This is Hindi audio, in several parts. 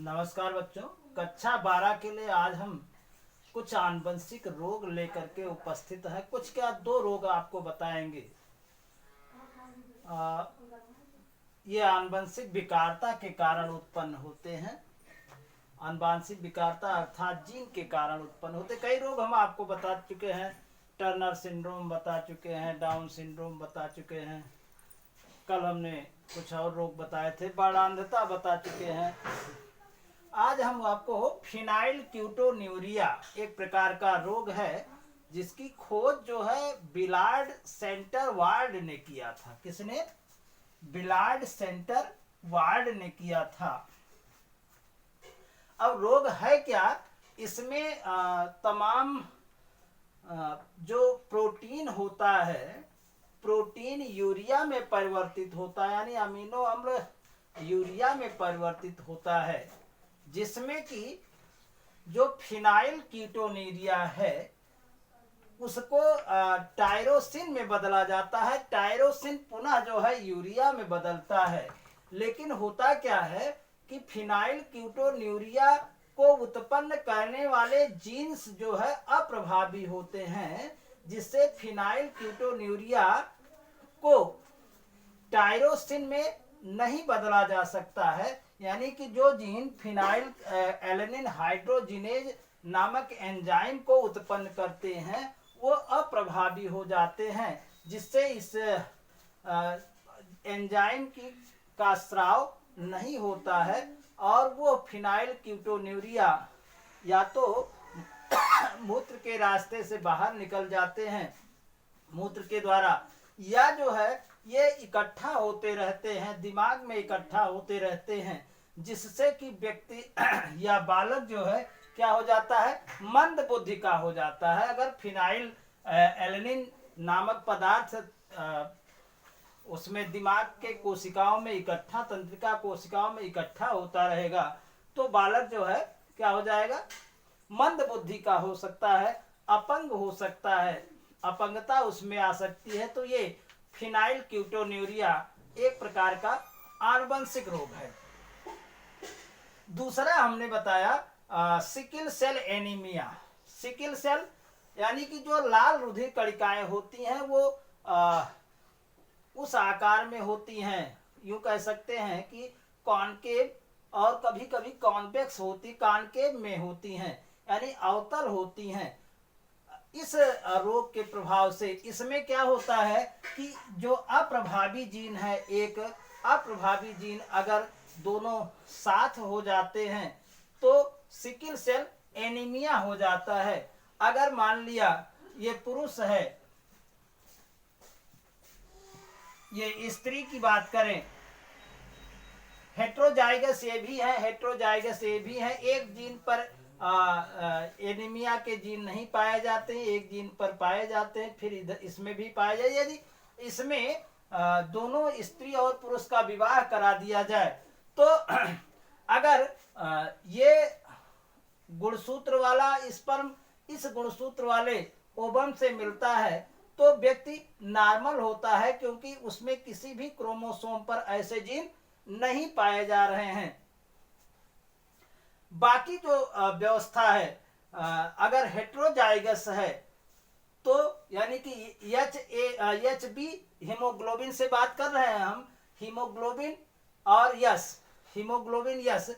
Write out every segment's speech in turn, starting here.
नमस्कार बच्चों। कक्षा 12 के लिए आज हम कुछ आनुवंशिक रोग लेकर के उपस्थित हैं। कुछ क्या, 2 रोग आपको बताएंगे। ये आनुवंशिक विकारता के कारण उत्पन्न होते हैं। आनुवंशिक विकारता अर्थात जीन के कारण उत्पन्न होते कई रोग हम आपको बता चुके हैं। टर्नर सिंड्रोम बता चुके हैं, डाउन सिंड्रोम बता चुके हैं, कल हमने कुछ और रोग बताए थे, बाणांधता बता चुके हैं। आज हम आपको फिनाइल क्यूटोन्यूरिया एक प्रकार का रोग है जिसकी खोज जो है बिलार्ड सेंटर वार्ड ने किया था। किसने? बिलार्ड सेंटर वार्ड ने किया था। अब रोग है क्या? इसमें तमाम जो प्रोटीन होता है, प्रोटीन यूरिया में परिवर्तित होता है, यानी अमीनो अम्ल यूरिया में परिवर्तित होता है, जिसमें कि जो फिनाइल कीटोन्यूरिया है उसको टायरोसिन में बदला जाता है। टायरोसिन पुनः जो है यूरिया में बदलता है। लेकिन होता क्या है कि फिनाइल कीटोन्यूरिया को उत्पन्न करने वाले जीन्स जो है अप्रभावी होते हैं, जिससे फिनाइल कीटोन्यूरिया को टायरोसिन में नहीं बदला जा सकता है। यानी कि जो जीन फिनाइल एलेनिन हाइड्रोजिनेज नामक एंजाइम को उत्पन्न करते हैं वो अप्रभावी हो जाते हैं, जिससे इस एंजाइम का स्राव नहीं होता है और वो फिनाइल कीटोन्यूरिया या तो मूत्र के रास्ते से बाहर निकल जाते हैं मूत्र के द्वारा, या जो है ये इकट्ठा होते रहते हैं, दिमाग में इकट्ठा होते रहते हैं, जिससे कि व्यक्ति या बालक जो है क्या हो जाता है, मंद बुद्धि का हो जाता है। अगर फिनाइल एलेनिन नामक पदार्थ उसमें दिमाग के कोशिकाओं में इकट्ठा, तंत्रिका कोशिकाओं में इकट्ठा होता रहेगा तो बालक जो है क्या हो जाएगा, मंद बुद्धि का हो सकता है, अपंग हो सकता है, अपंगता उसमें आ सकती है। तो ये फिनाइल क्यूटोन्यूरिया एक प्रकार का आनुवंशिक रोग है। दूसरा हमने बताया sickle cell anaemia. Sickle cell यानी कि जो लाल रुधिर कणिकाएं होती हैं वो उस आकार में होती हैं, यूं कह सकते हैं कि कॉनकेव और कभी कभी कॉन्वेक्स होती, कॉनकेव में होती हैं, यानी अवतल होती हैं। इस रोग के प्रभाव से इसमें क्या होता है कि जो अप्रभावी जीन है, एक अप्रभावी जीन अगर दोनों साथ हो जाते हैं तो सिकिल सेल एनीमिया हो जाता है। अगर मान लिया ये पुरुष है, ये स्त्री की बात करें, हेट्रोजाइगस ये भी है, हेट्रोजाइगस ये भी है, एक जीन पर एनीमिया के जीन नहीं पाए जाते हैं, एक जीन पर पाए जाते हैं, फिर इधर इसमें भी पाए जाए। यदि इसमें दोनों स्त्री और पुरुष का विवाह करा दिया जाए तो अगर ये गुणसूत्र वाला स्पर्म इस गुणसूत्र वाले ओवम से मिलता है तो व्यक्ति नॉर्मल होता है, क्योंकि उसमें किसी भी क्रोमोसोम पर ऐसे जीन नहीं पाए जा रहे हैं। बाकी जो व्यवस्था है, अगर हेट्रोजाइगस है तो यानी कि एच बी हीमोग्लोबिन से बात कर रहे हैं हम, हीमोग्लोबिन और यस, हीमोग्लोबिन यस,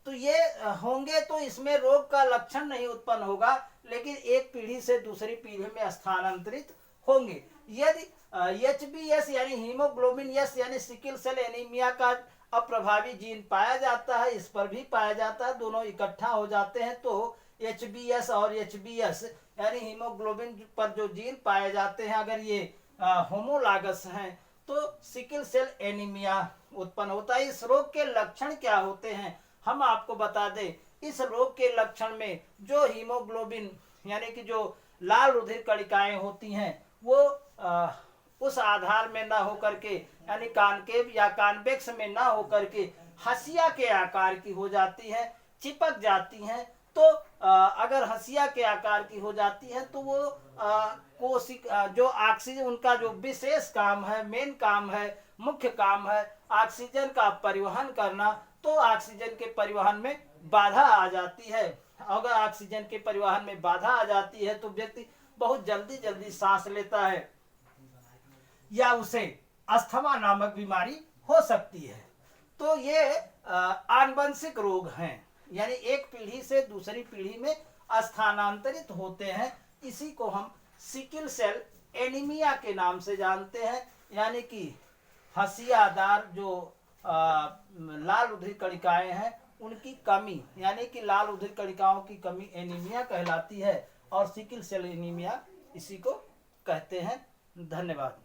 तो ये होंगे तो इसमें रोग का लक्षण नहीं उत्पन्न होगा, लेकिन एक पीढ़ी से दूसरी पीढ़ी में स्थानांतरित होंगे। यदि एच बी एस यानी हीमोग्लोबिन यस यानी सिकिल सेल एनीमिया का अप्रभावी जीन पाया जाता है, इस पर भी पाया जाता है, दोनों इकट्ठा हो जाते हैं तो एच बी एस और एच बी एस यानी हीमोग्लोबिन पर जो जीन पाए जाते हैं अगर ये होमोलागस हैं तो सिकिल सेल एनीमिया उत्पन्न होता है। इस रोग के लक्षण क्या होते हैं हम आपको बता दें। इस रोग के लक्षण में जो हीमोग्लोबिन यानी कि जो लाल रुधिर कणिकाएं होती हैं वो उस आधार में ना होकर के यानी कॉनकेव या कॉन्वेक्स में ना होकर के हंसिया के आकार की हो जाती है, चिपक जाती हैं। तो अगर हंसिया के आकार की हो जाती है तो वो कोशिका जो ऑक्सीजन, उनका जो विशेष काम है, मेन काम है, मुख्य काम है ऑक्सीजन का परिवहन करना, तो ऑक्सीजन के परिवहन में बाधा आ जाती है, अगर ऑक्सीजन के परिवहन में बाधा आ जाती है तो व्यक्ति बहुत जल्दी जल्दी सांस लेता है या उसे अस्थमा नामक बीमारी हो सकती है। तो ये आनुवंशिक रोग हैं, यानी एक पीढ़ी से दूसरी पीढ़ी में स्थानांतरित होते हैं। इसी को हम सिकल सेल एनीमिया के नाम से जानते हैं, यानी कि हसियादार जो लाल रुधिर कणिकाएं हैं उनकी कमी, यानी कि लाल रुधिर कणिकाओं की कमी एनीमिया कहलाती है, और सिकल सेल एनीमिया इसी को कहते हैं। धन्यवाद।